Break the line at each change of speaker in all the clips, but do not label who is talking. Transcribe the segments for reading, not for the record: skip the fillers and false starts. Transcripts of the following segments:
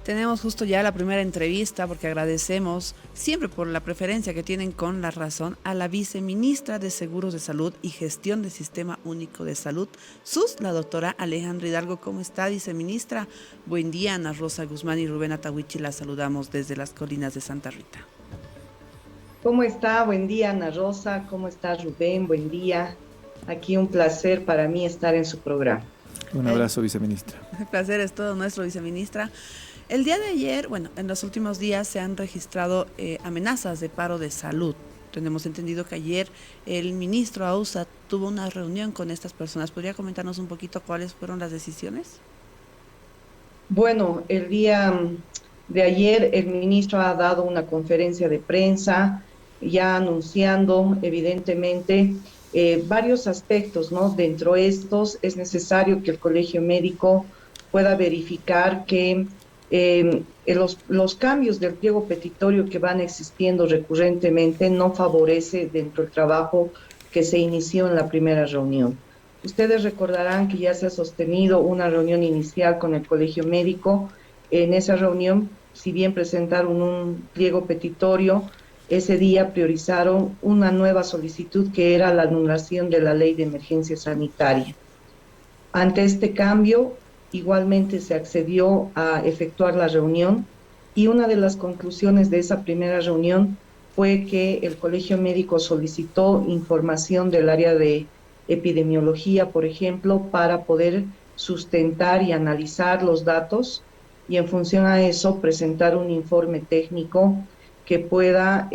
Tenemos justo ya la primera entrevista porque agradecemos siempre por la preferencia que tienen con La Razón a la viceministra de Seguros de Salud y Gestión del Sistema Único de Salud, SUS, la doctora Alejandra Hidalgo. ¿Cómo está, viceministra? Buen día, Ana Rosa Guzmán y Rubén Atahuichi. La saludamos desde las colinas de Santa Rita.
¿Cómo está? Buen día, Ana Rosa. ¿Cómo está, Rubén? Buen día. Aquí un placer para mí estar en su programa.
Un abrazo, viceministra.
El placer es todo nuestro, viceministra. El día de ayer, en los últimos días se han registrado amenazas de paro de salud. Tenemos entendido que ayer el ministro Ausa tuvo una reunión con estas personas. ¿Podría comentarnos un poquito cuáles fueron las decisiones?
Bueno, el día de ayer el ministro ha dado una conferencia de prensa ya anunciando evidentemente varios aspectos, ¿no? Dentro de estos es necesario que el colegio médico pueda verificar que los cambios del pliego petitorio que van existiendo recurrentemente no favorece dentro del trabajo que se inició en la primera reunión. Ustedes recordarán que ya se ha sostenido una reunión inicial con el colegio médico. En esa reunión, si bien presentaron un pliego petitorio, ese día priorizaron una nueva solicitud que era la anulación de la ley de emergencia sanitaria. Ante este cambio, igualmente se accedió a efectuar la reunión y una de las conclusiones de esa primera reunión fue que el colegio médico solicitó información del área de epidemiología, por ejemplo, para poder sustentar y analizar los datos y en función a eso presentar un informe técnico que pueda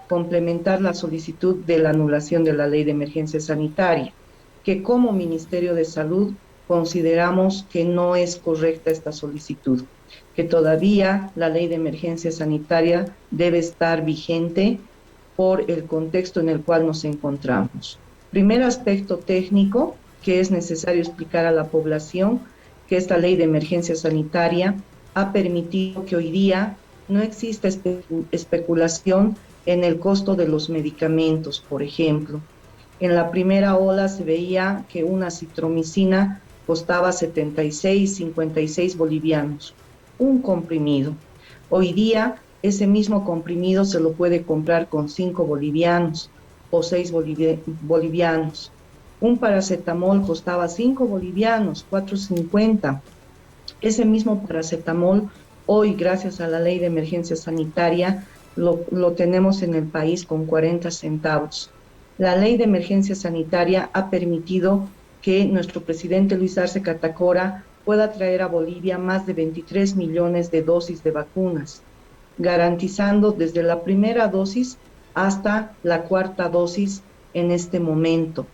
complementar la solicitud de la anulación de la ley de emergencia sanitaria, que como Ministerio de Salud consideramos que no es correcta esta solicitud, que todavía la ley de emergencia sanitaria debe estar vigente por el contexto en el cual nos encontramos. Primer aspecto técnico que es necesario explicar a la población, que esta ley de emergencia sanitaria ha permitido que hoy día no exista especulación en el costo de los medicamentos, por ejemplo. En la primera ola se veía que una citromicina costaba 76, 56 bolivianos, un comprimido. Hoy día ese mismo comprimido se lo puede comprar con 5 bolivianos o 6 bolivianos. Un paracetamol costaba 5 bolivianos, 4.50. Ese mismo paracetamol hoy, gracias a la ley de emergencia sanitaria, lo tenemos en el país con 40 centavos. La ley de emergencia sanitaria ha permitido que nuestro presidente Luis Arce Catacora pueda traer a Bolivia más de 23 millones de dosis de vacunas, garantizando desde la primera dosis hasta la cuarta dosis en este momento.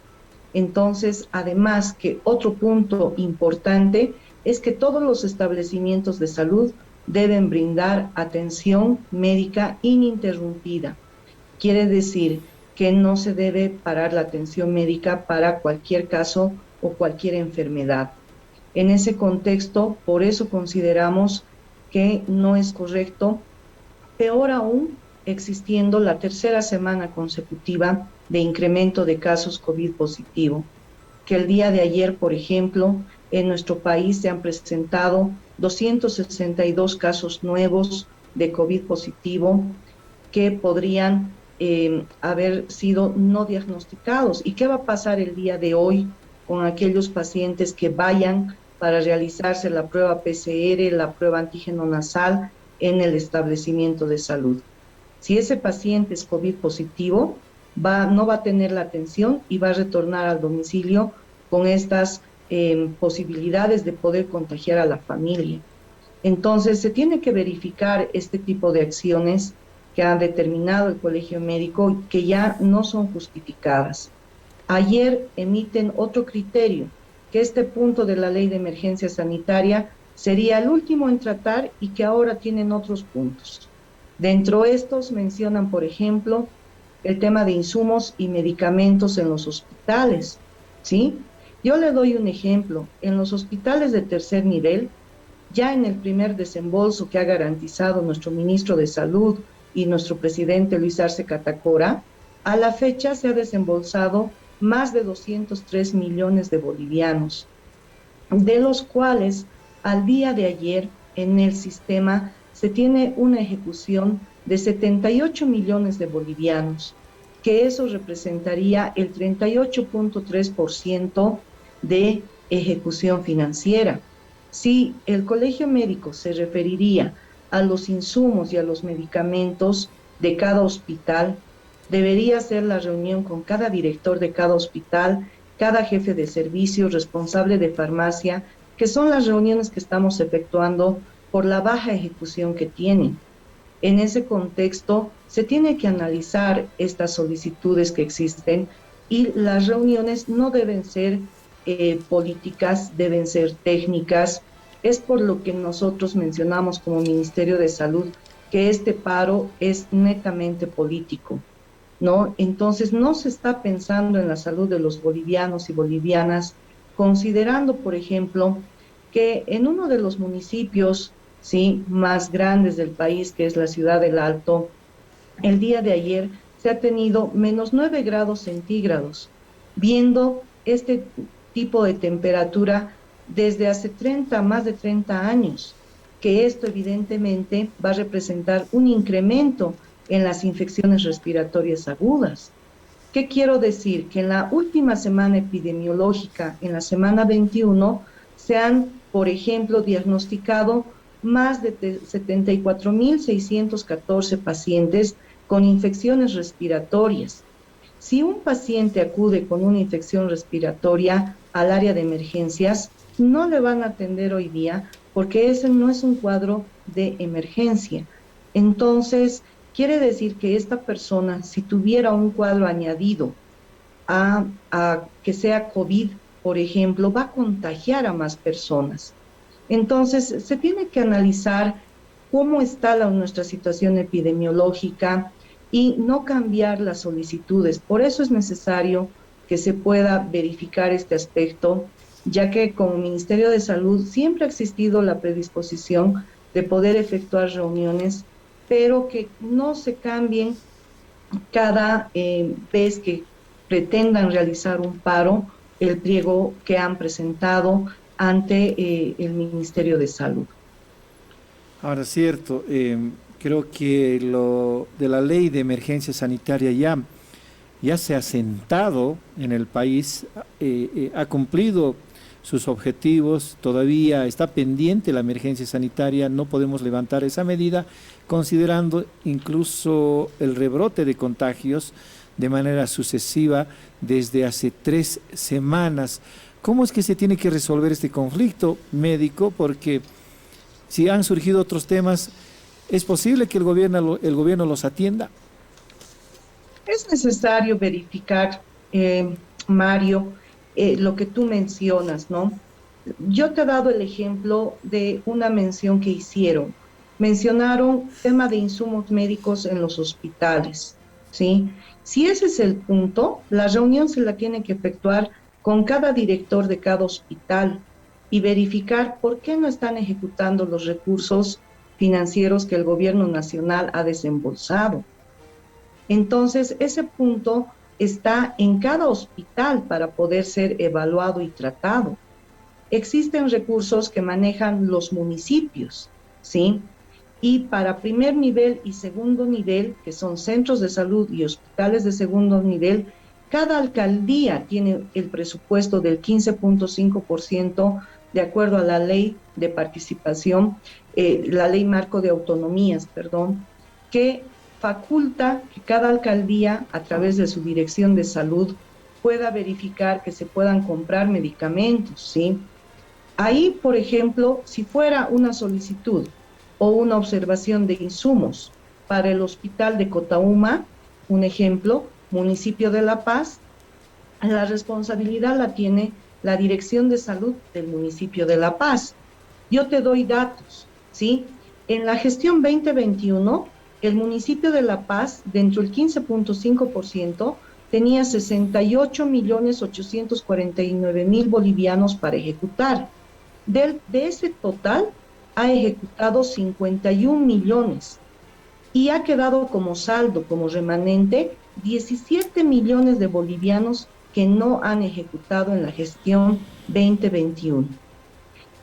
Entonces, además que otro punto importante es que todos los establecimientos de salud deben brindar atención médica ininterrumpida. Quiere decir que no se debe parar la atención médica para cualquier caso o cualquier enfermedad. En ese contexto, por eso consideramos que no es correcto, peor aún, existiendo la tercera semana consecutiva de incremento de casos COVID positivo, que el día de ayer, por ejemplo, en nuestro país se han presentado 262 casos nuevos de COVID positivo que podrían haber sido no diagnosticados. ¿Y qué va a pasar el día de hoy con aquellos pacientes que vayan para realizarse la prueba PCR, la prueba antígeno nasal en el establecimiento de salud? Si ese paciente es COVID positivo, no va a tener la atención y va a retornar al domicilio con estas posibilidades de poder contagiar a la familia. Entonces, se tiene que verificar este tipo de acciones que ha determinado el colegio médico que ya no son justificadas. Ayer emiten otro criterio, que este punto de la ley de emergencia sanitaria sería el último en tratar y que ahora tienen otros puntos. Dentro de estos mencionan, por ejemplo, el tema de insumos y medicamentos en los hospitales, ¿sí? Yo le doy un ejemplo. En los hospitales de tercer nivel, ya en el primer desembolso que ha garantizado nuestro ministro de Salud y nuestro presidente Luis Arce Catacora, a la fecha se ha desembolsado más de 203 millones de bolivianos, de los cuales al día de ayer en el sistema se tiene una ejecución de 78 millones de bolivianos, que eso representaría el 38.3% de ejecución financiera. Si el colegio médico se referiría a los insumos y a los medicamentos de cada hospital, debería hacer la reunión con cada director de cada hospital, cada jefe de servicio, responsable de farmacia, que son las reuniones que estamos efectuando por la baja ejecución que tienen. En ese contexto, se tiene que analizar estas solicitudes que existen y las reuniones no deben ser políticas, deben ser técnicas. Es por lo que nosotros mencionamos como Ministerio de Salud que este paro es netamente político, ¿no? Entonces, no se está pensando en la salud de los bolivianos y bolivianas, considerando, por ejemplo, que en uno de los municipios, ¿sí?, más grandes del país, que es la ciudad del Alto, el día de ayer se ha tenido -9 grados centígrados, viendo este tipo de temperatura desde hace más de 30 años, que esto evidentemente va a representar un incremento en las infecciones respiratorias agudas. ¿Qué quiero decir? Que en la última semana epidemiológica, en la semana 21, se han, por ejemplo, diagnosticado más de 74.614 pacientes con infecciones respiratorias. Si un paciente acude con una infección respiratoria al área de emergencias, no le van a atender hoy día porque ese no es un cuadro de emergencia. Entonces, quiere decir que esta persona, si tuviera un cuadro añadido a que sea COVID, por ejemplo, va a contagiar a más personas. Entonces, se tiene que analizar cómo está nuestra situación epidemiológica y no cambiar las solicitudes. Por eso es necesario que se pueda verificar este aspecto, ya que como Ministerio de Salud siempre ha existido la predisposición de poder efectuar reuniones, pero que no se cambien cada vez que pretendan realizar un paro el pliego que han presentado ante el Ministerio de Salud.
Ahora, cierto, creo que lo de la ley de emergencia sanitaria ya se ha sentado en el país, ha cumplido sus objetivos, todavía está pendiente la emergencia sanitaria, no podemos levantar esa medida, considerando incluso el rebrote de contagios de manera sucesiva desde hace 3 semanas. ¿Cómo es que se tiene que resolver este conflicto médico? Porque si han surgido otros temas, ¿es posible que el gobierno los atienda?
Es necesario verificar, Mario, lo que tú mencionas, ¿no? Yo te he dado el ejemplo de una mención que hicieron. Mencionaron tema de insumos médicos en los hospitales, ¿sí? Si ese es el punto, la reunión se la tiene que efectuar con cada director de cada hospital y verificar por qué no están ejecutando los recursos financieros que el gobierno nacional ha desembolsado. Entonces, ese punto está en cada hospital para poder ser evaluado y tratado. Existen recursos que manejan los municipios, ¿sí? Y para primer nivel y segundo nivel, que son centros de salud y hospitales de segundo nivel, cada alcaldía tiene el presupuesto del 15.5% de acuerdo a la ley de participación, la ley marco de autonomías, que faculta que cada alcaldía, a través de su dirección de salud, pueda verificar que se puedan comprar medicamentos, ¿sí? Ahí, por ejemplo, si fuera una solicitud o una observación de insumos para el hospital de Cotauma, un ejemplo, municipio de La Paz, la responsabilidad la tiene la Dirección de Salud del municipio de La Paz. Yo te doy datos, ¿sí? En la gestión 2021, el municipio de La Paz, dentro del 15.5%, tenía 68.849.000 bolivianos para ejecutar. De ese total, ha ejecutado 51 millones y ha quedado como saldo, como remanente, 17 millones de bolivianos que no han ejecutado en la gestión 2021.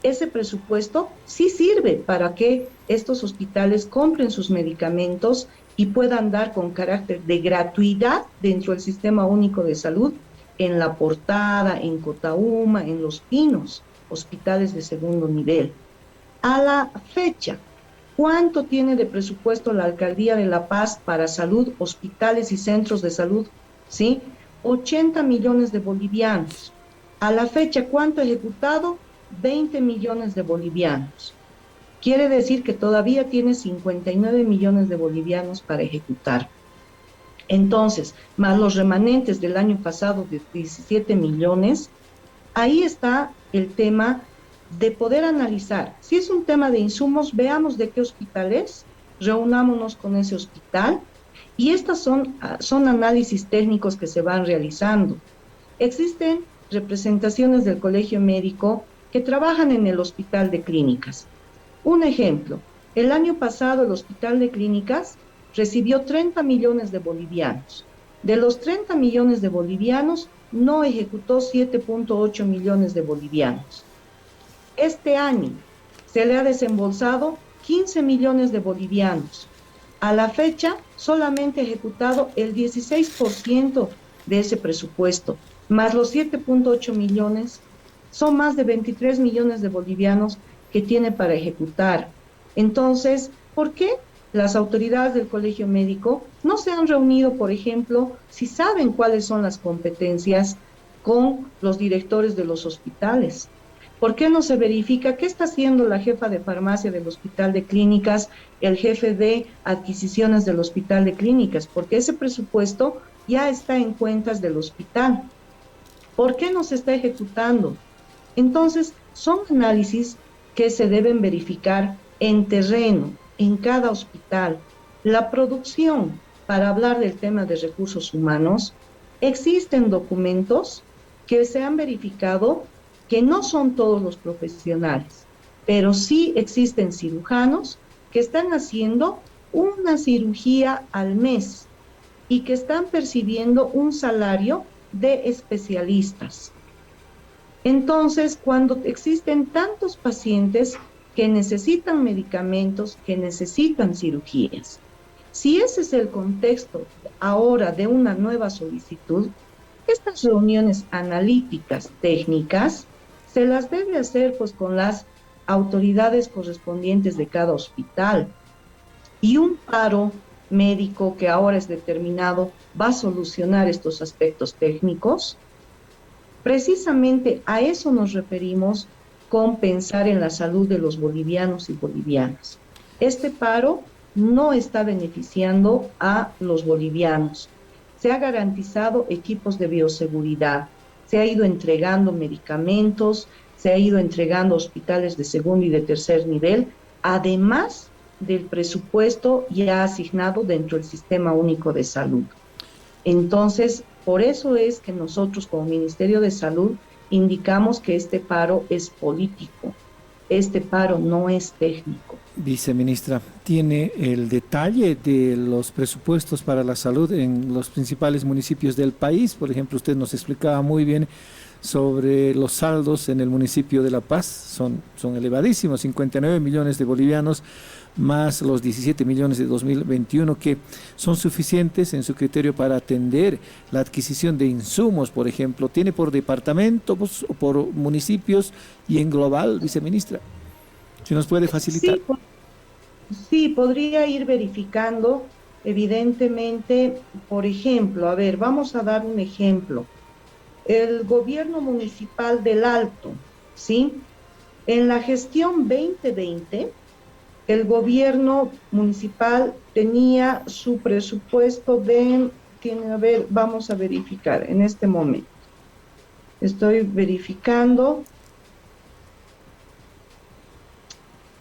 ese presupuesto sí sirve para que estos hospitales compren sus medicamentos y puedan dar con carácter de gratuidad dentro del Sistema Único de Salud en La Portada, en Cotauma, en Los Pinos, hospitales de segundo nivel. A la fecha, ¿cuánto tiene de presupuesto la Alcaldía de La Paz para salud, hospitales y centros de salud? ¿Sí? 80 millones de bolivianos. A la fecha, ¿cuánto ha ejecutado? 20 millones de bolivianos. Quiere decir que todavía tiene 59 millones de bolivianos para ejecutar. Entonces, más los remanentes del año pasado de 17 millones, ahí está el tema de poder analizar. Si es un tema de insumos, veamos de qué hospital es, reunámonos con ese hospital y estos son análisis técnicos que se van realizando. Existen representaciones del Colegio Médico que trabajan en el Hospital de Clínicas. Un ejemplo, el año pasado el Hospital de Clínicas recibió 30 millones de bolivianos. De los 30 millones de bolivianos, no ejecutó 7.8 millones de bolivianos. Este año se le ha desembolsado 15 millones de bolivianos. A la fecha, solamente ha ejecutado el 16% de ese presupuesto, más los 7.8 millones, son más de 23 millones de bolivianos que tiene para ejecutar. Entonces, ¿por qué las autoridades del Colegio Médico no se han reunido, por ejemplo, si saben cuáles son las competencias con los directores de los hospitales? ¿Por qué no se verifica qué está haciendo la jefa de farmacia del Hospital de Clínicas, el jefe de adquisiciones del Hospital de Clínicas? Porque ese presupuesto ya está en cuentas del hospital. ¿Por qué no se está ejecutando? Entonces, son análisis que se deben verificar en terreno, en cada hospital. La producción, para hablar del tema de recursos humanos, existen documentos que se han verificado que no son todos los profesionales, pero sí existen cirujanos que están haciendo una cirugía al mes y que están percibiendo un salario de especialistas. Entonces, cuando existen tantos pacientes que necesitan medicamentos, que necesitan cirugías, si ese es el contexto ahora de una nueva solicitud, estas reuniones analíticas técnicas se las debe hacer pues con las autoridades correspondientes de cada hospital. Y un paro médico que ahora es determinado va a solucionar estos aspectos técnicos. Precisamente a eso nos referimos con pensar en la salud de los bolivianos y bolivianas. Este paro no está beneficiando a los bolivianos. Se ha garantizado equipos de bioseguridad, se ha ido entregando medicamentos, se ha ido entregando hospitales de segundo y de tercer nivel, además del presupuesto ya asignado dentro del Sistema Único de Salud. Entonces, por eso es que nosotros como Ministerio de Salud indicamos que este paro es político, este paro no es técnico.
Viceministra, ¿tiene el detalle de los presupuestos para la salud en los principales municipios del país? Por ejemplo, usted nos explicaba muy bien sobre los saldos en el municipio de La Paz, son elevadísimos, 59 millones de bolivianos, más los 17 millones de 2021, que son suficientes en su criterio para atender la adquisición de insumos, por ejemplo. ¿Tiene por departamentos o por municipios y en global, viceministra? Si nos puede facilitar.
Sí, podría ir verificando, evidentemente, por ejemplo, a ver, vamos a dar un ejemplo. El gobierno municipal del Alto, ¿sí? En la gestión 2020, el gobierno municipal tenía su presupuesto vamos a verificar en este momento. Estoy verificando.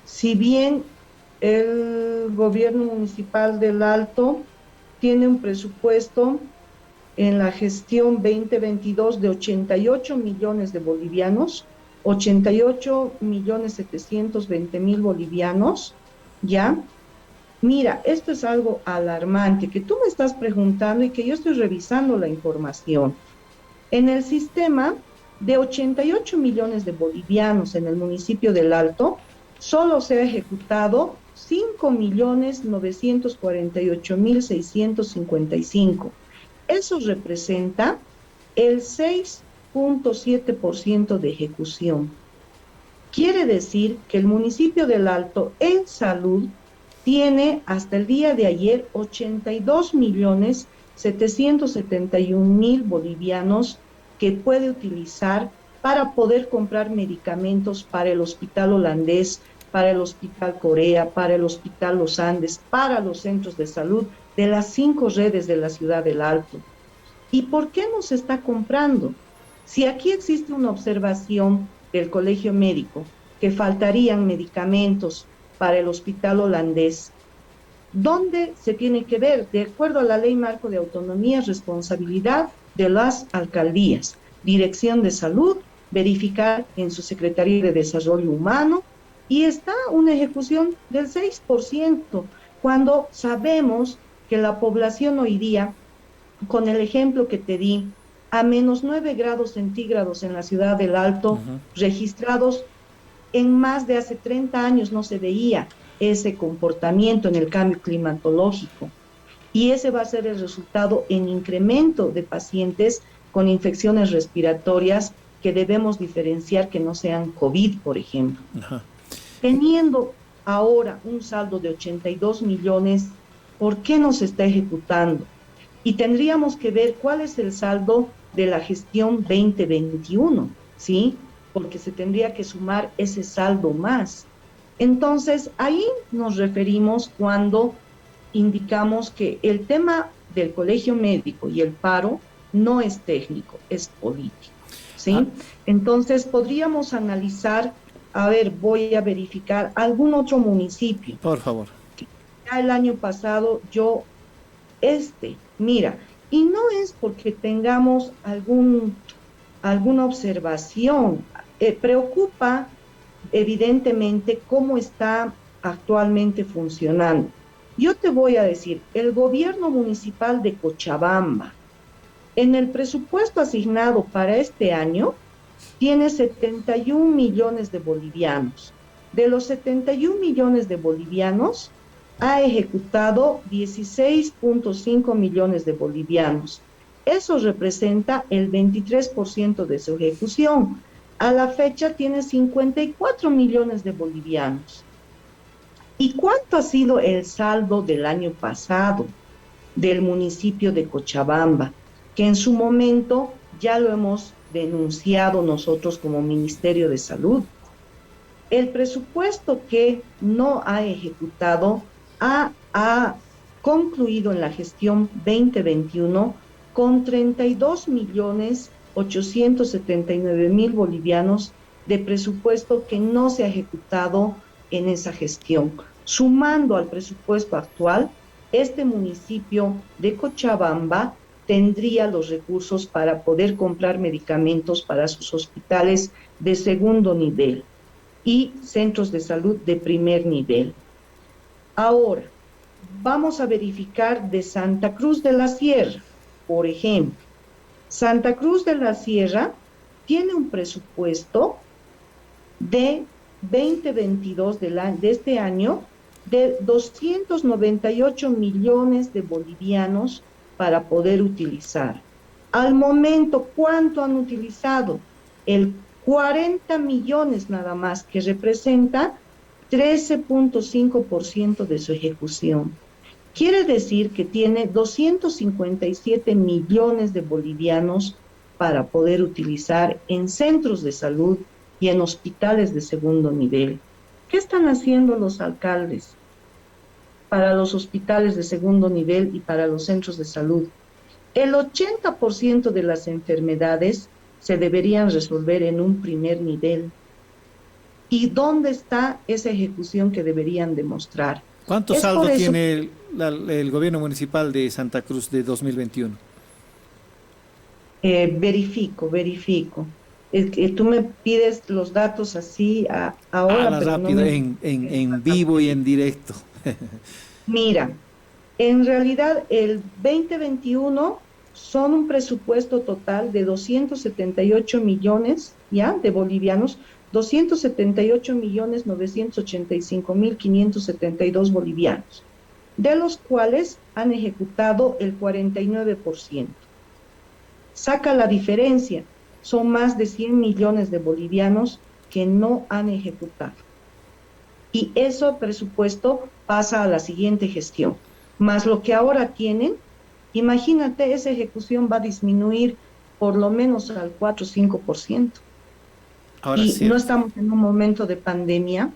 Si bien el gobierno municipal del Alto tiene un presupuesto en la gestión 2022 de 88 millones de bolivianos, 88.720.000 bolivianos, ¿ya? Mira, esto es algo alarmante, que tú me estás preguntando y que yo estoy revisando la información. En el sistema De 88 millones de bolivianos en el municipio del Alto, solo se ha ejecutado 5.948.655. Eso representa el 6.7% de ejecución. Quiere decir que el municipio del Alto en salud tiene hasta el día de ayer 82.771.000 bolivianos que puede utilizar para poder comprar medicamentos para el Hospital Holandés, para el Hospital Corea, para el Hospital Los Andes, para los centros de salud de las 5 redes de la ciudad del Alto. ¿Y por qué no se está comprando? Si aquí existe una observación del Colegio Médico que faltarían medicamentos para el Hospital Holandés, ¿dónde se tiene que ver? De acuerdo a la Ley Marco de Autonomía, responsabilidad de las alcaldías, Dirección de Salud, verificar en su Secretaría de Desarrollo Humano, y está una ejecución del 6%, cuando sabemos que la población hoy día, con el ejemplo que te di, a menos 9 grados centígrados en la ciudad del Alto, registrados en más de hace 30 años no se veía ese comportamiento en el cambio climatológico. Y ese va a ser el resultado en incremento de pacientes con infecciones respiratorias que debemos diferenciar que no sean COVID, por ejemplo. Teniendo ahora un saldo de 82 millones, ¿por qué no se está ejecutando? Y tendríamos que ver cuál es el saldo de la gestión 2021, ¿sí? Porque se tendría que sumar ese saldo más. Entonces, ahí nos referimos cuando indicamos que el tema del colegio médico y el paro no es técnico, es político, ¿sí? Entonces, podríamos analizar, a ver, voy a verificar algún otro municipio.
Por favor.
Ya el año pasado mira, y no es porque tengamos alguna observación, preocupa evidentemente cómo está actualmente funcionando. Yo te voy a decir, el gobierno municipal de Cochabamba, en el presupuesto asignado para este año, tiene 71 millones de bolivianos. De los 71 millones de bolivianos, ha ejecutado 16.5 millones de bolivianos. Eso representa el 23% de su ejecución. A la fecha tiene 54 millones de bolivianos. ¿Y cuánto ha sido el saldo del año pasado del municipio de Cochabamba? Que en su momento ya lo hemos denunciado nosotros como Ministerio de Salud. El presupuesto que no ha ejecutado ha concluido en la gestión 2021 con 32.879.000 bolivianos de presupuesto que no se ha ejecutado en esa gestión. Sumando al presupuesto actual, este municipio de Cochabamba tendría los recursos para poder comprar medicamentos para sus hospitales de segundo nivel y centros de salud de primer nivel. Ahora, vamos a verificar de Santa Cruz de la Sierra, por ejemplo. Santa Cruz de la Sierra tiene un presupuesto de 2022 de este año de 298 millones de bolivianos para poder utilizar. Al momento, ¿cuánto han utilizado? El 40 millones nada más, que representa 13.5% de su ejecución. Quiere decir que tiene 257 millones de bolivianos para poder utilizar en centros de salud y en hospitales de segundo nivel. ¿Qué están haciendo los alcaldes para los hospitales de segundo nivel y para los centros de salud? El 80% de las enfermedades se deberían resolver en un primer nivel. ¿Y dónde está esa ejecución que deberían demostrar?
¿Cuánto saldo tiene el gobierno municipal de Santa Cruz de 2021?
Verifico. Tú me pides los datos así ahora.
Pero rápido, no en vivo y en directo.
Mira, en realidad el 2021 son un presupuesto total de 278 millones, ¿ya? De bolivianos, 278.985.572 bolivianos, de los cuales han ejecutado el 49%. Saca la diferencia, son más de 100 millones de bolivianos que no han ejecutado. Y ese presupuesto pasa a la siguiente gestión, más lo que ahora tienen. Imagínate, esa ejecución va a disminuir por lo menos al 4 o 5%.
Ahora
Y
sí.
no estamos en un momento de pandemia,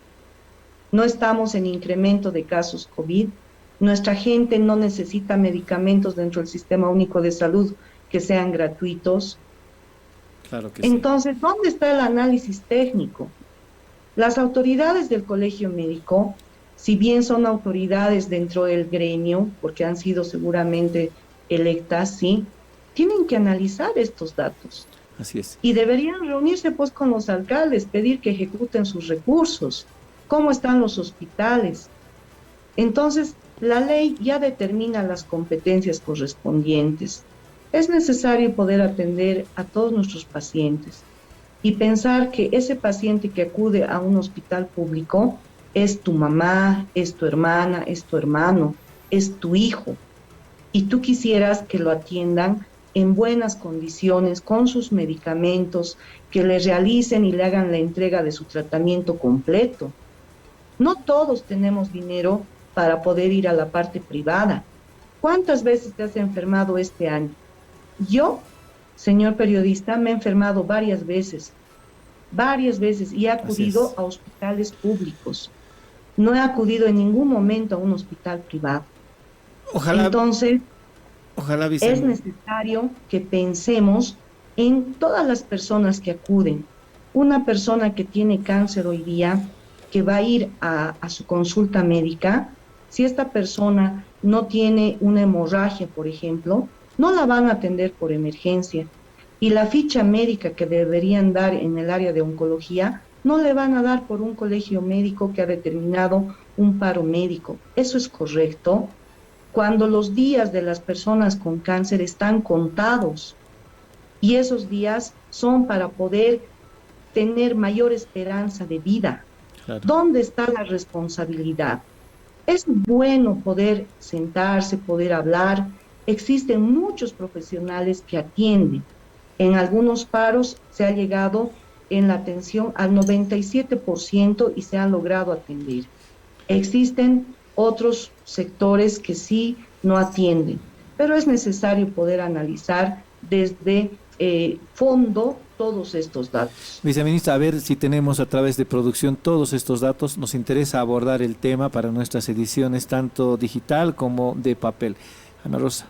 no estamos en incremento de casos COVID, nuestra gente no necesita medicamentos dentro del Sistema Único de Salud que sean gratuitos.
Claro que sí.
Entonces, ¿dónde está el análisis técnico? Las autoridades del Colegio Médico, si bien son autoridades dentro del gremio, porque han sido seguramente electas, sí, tienen que analizar estos datos.
Así es.
Y deberían reunirse pues con los alcaldes, pedir que ejecuten sus recursos, cómo están los hospitales. Entonces, la ley ya determina las competencias correspondientes. Es necesario poder atender a todos nuestros pacientes y pensar que ese paciente que acude a un hospital público es tu mamá, es tu hermana, es tu hermano, es tu hijo. Y tú quisieras que lo atiendan en buenas condiciones, con sus medicamentos, que le realicen y le hagan la entrega de su tratamiento completo. No todos tenemos dinero para poder ir a la parte privada. ¿Cuántas veces te has enfermado este año? Yo, señor periodista, me he enfermado varias veces, y he acudido a hospitales públicos. No he acudido en ningún momento a un hospital privado. Entonces, es necesario que pensemos en todas las personas que acuden. Una persona que tiene cáncer hoy día, que va a ir a su consulta médica, si esta persona no tiene una hemorragia, por ejemplo, no la van a atender por emergencia. Y la ficha médica que deberían dar en el área de oncología, no le van a dar por un colegio médico que ha determinado un paro médico. ¿Eso es correcto? Cuando los días de las personas con cáncer están contados y esos días son para poder tener mayor esperanza de vida. Claro. ¿Dónde está la responsabilidad? Es bueno poder sentarse, poder hablar. Existen muchos profesionales que atienden. En algunos paros se ha llegado en la atención al 97% y se han logrado atender. Existen otros sectores que sí no atienden, pero es necesario poder analizar desde fondo todos estos datos.
Viceministra, a ver si tenemos a través de producción todos estos datos. Nos interesa abordar el tema para nuestras ediciones, tanto digital como de papel. Ana Rosa.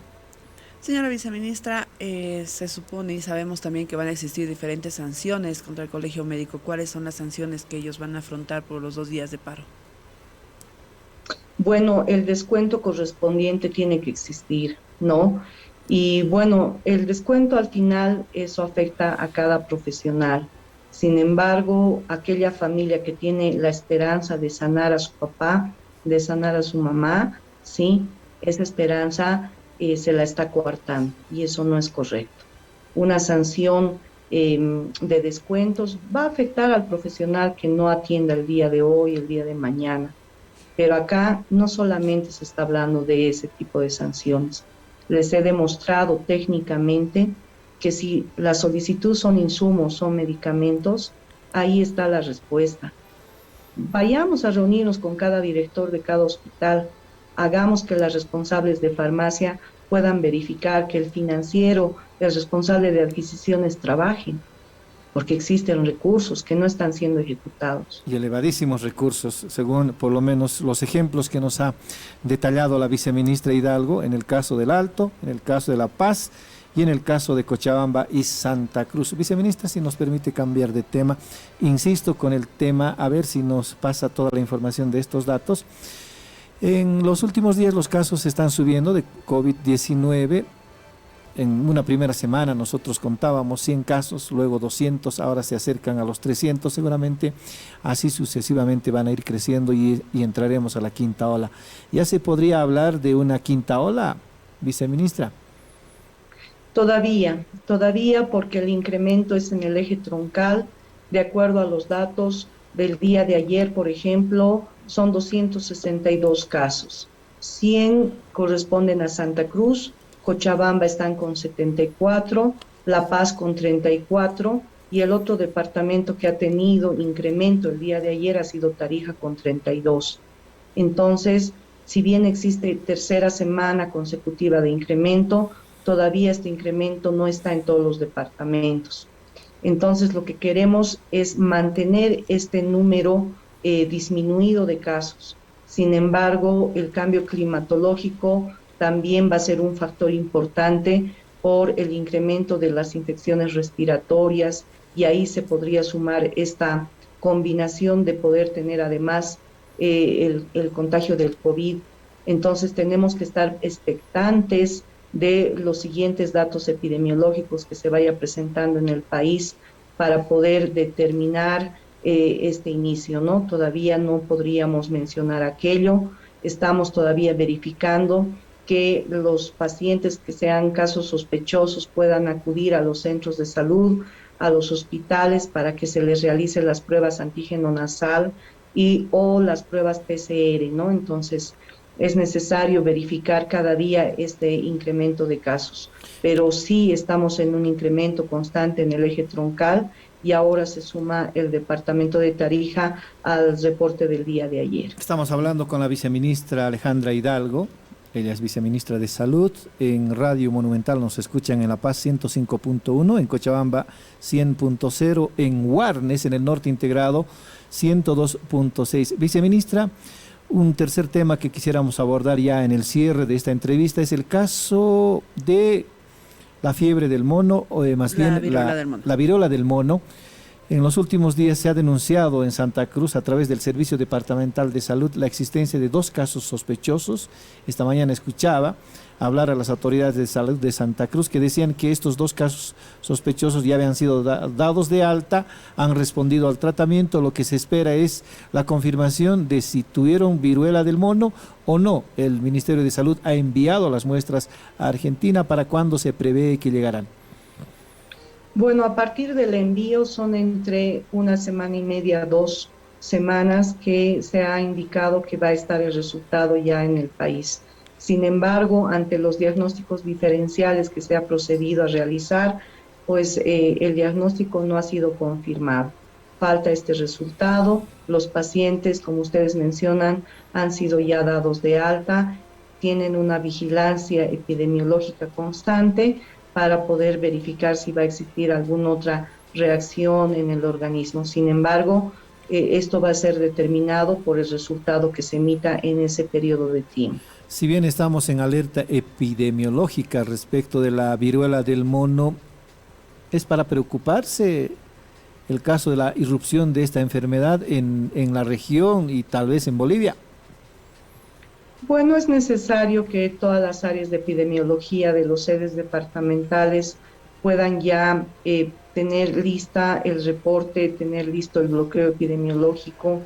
Señora viceministra, se supone y sabemos también que van a existir diferentes sanciones contra el Colegio Médico. ¿Cuáles son las sanciones que ellos van a afrontar por los 2 días de paro?
Bueno, el descuento correspondiente tiene que existir, ¿no? Y bueno, el descuento al final, eso afecta a cada profesional. Sin embargo, aquella familia que tiene la esperanza de sanar a su papá, de sanar a su mamá, sí, esa esperanza se la está coartando y eso no es correcto. Una sanción de descuentos va a afectar al profesional que no atienda el día de hoy, el día de mañana. Pero acá no solamente se está hablando de ese tipo de sanciones. Les he demostrado técnicamente que si la solicitud son insumos, son medicamentos, ahí está la respuesta. Vayamos a reunirnos con cada director de cada hospital, hagamos que las responsables de farmacia puedan verificar que el financiero, el responsable de adquisiciones trabajen, porque existen recursos que no están siendo ejecutados.
Y elevadísimos recursos, según por lo menos los ejemplos que nos ha detallado la viceministra Hidalgo, en el caso del Alto, en el caso de La Paz y en el caso de Cochabamba y Santa Cruz. Viceministra, si nos permite cambiar de tema, insisto con el tema, a ver si nos pasa toda la información de estos datos. En los últimos días los casos están subiendo de COVID-19. En una primera semana nosotros contábamos 100 casos, luego 200, ahora se acercan a los 300, seguramente así sucesivamente van a ir creciendo y entraremos a la quinta ola. ¿Ya se podría hablar de una quinta ola, viceministra?
Todavía porque el incremento es en el eje troncal, de acuerdo a los datos del día de ayer, por ejemplo, son 262 casos. 100 corresponden a Santa Cruz, Cochabamba están con 74, La Paz con 34 y el otro departamento que ha tenido incremento el día de ayer ha sido Tarija con 32. Entonces, si bien existe tercera semana consecutiva de incremento, todavía este incremento no está en todos los departamentos. Entonces, lo que queremos es mantener este número disminuido de casos. Sin embargo, el cambio climatológico también va a ser un factor importante por el incremento de las infecciones respiratorias y ahí se podría sumar esta combinación de poder tener además el contagio del COVID. Entonces tenemos que estar expectantes de los siguientes datos epidemiológicos que se vaya presentando en el país para poder determinar este inicio, ¿no? Todavía no podríamos mencionar aquello, estamos todavía verificando que los pacientes que sean casos sospechosos puedan acudir a los centros de salud, a los hospitales para que se les realice las pruebas antígeno nasal y o las pruebas PCR, ¿no? Entonces, es necesario verificar cada día este incremento de casos, pero sí estamos en un incremento constante en el eje troncal y ahora se suma el departamento de Tarija al reporte del día de ayer.
Estamos hablando con la viceministra Alejandra Hidalgo. Ella es viceministra de Salud. En Radio Monumental nos escuchan en La Paz 105.1, en Cochabamba 100.0, en Huarnes, en el norte integrado 102.6. Viceministra, un tercer tema que quisiéramos abordar ya en el cierre de esta entrevista es el caso de la fiebre del mono, o más bien la viruela del mono. En los últimos días se ha denunciado en Santa Cruz a través del Servicio Departamental de Salud la existencia de 2 casos sospechosos. Esta mañana escuchaba hablar a las autoridades de salud de Santa Cruz que decían que estos 2 casos sospechosos ya habían sido dados de alta, han respondido al tratamiento. Lo que se espera es la confirmación de si tuvieron viruela del mono o no. El Ministerio de Salud ha enviado las muestras a Argentina. ¿Para cuándo se prevé que llegarán?
Bueno, a partir del envío son entre 1 semana y media, 2 semanas que se ha indicado que va a estar el resultado ya en el país. Sin embargo, ante los diagnósticos diferenciales que se ha procedido a realizar, pues el diagnóstico no ha sido confirmado. Falta este resultado. Los pacientes, como ustedes mencionan, han sido ya dados de alta, tienen una vigilancia epidemiológica constante para poder verificar si va a existir alguna otra reacción en el organismo. Sin embargo, esto va a ser determinado por el resultado que se emita en ese periodo de tiempo.
Si bien estamos en alerta epidemiológica respecto de la viruela del mono, ¿es para preocuparse el caso de la irrupción de esta enfermedad en la región y tal vez en Bolivia?
Bueno, es necesario que todas las áreas de epidemiología de los sedes departamentales puedan ya tener lista el reporte, tener listo el bloqueo epidemiológico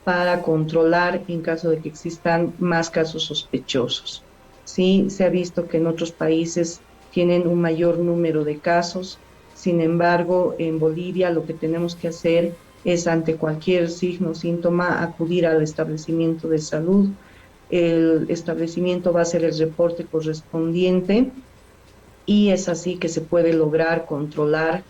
para controlar en caso de que existan más casos sospechosos. Sí, se ha visto que en otros países tienen un mayor número de casos. Sin embargo, en Bolivia lo que tenemos que hacer es ante cualquier signo o síntoma acudir al establecimiento de salud. El establecimiento va a hacer el reporte correspondiente y es así que se puede lograr controlar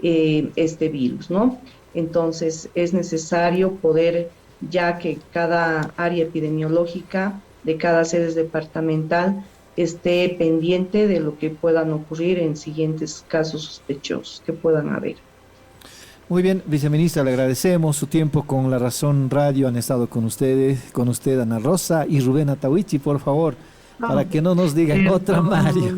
este virus, ¿no? Entonces es necesario poder, ya que cada área epidemiológica de cada sede departamental esté pendiente de lo que puedan ocurrir en siguientes casos sospechosos que puedan haber.
Muy bien, viceministra, le agradecemos su tiempo con La Razón Radio. Han estado con usted Ana Rosa y Rubén Atahuichi, por favor, para que no nos digan otra Mario.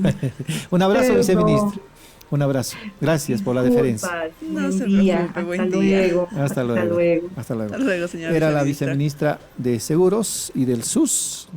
Un abrazo, viceministra. Un abrazo. Gracias por la deferencia.
No se preocupe, buen día.
Hasta luego.
Hasta luego, señora.
Era la viceministra de Seguros y del SUS.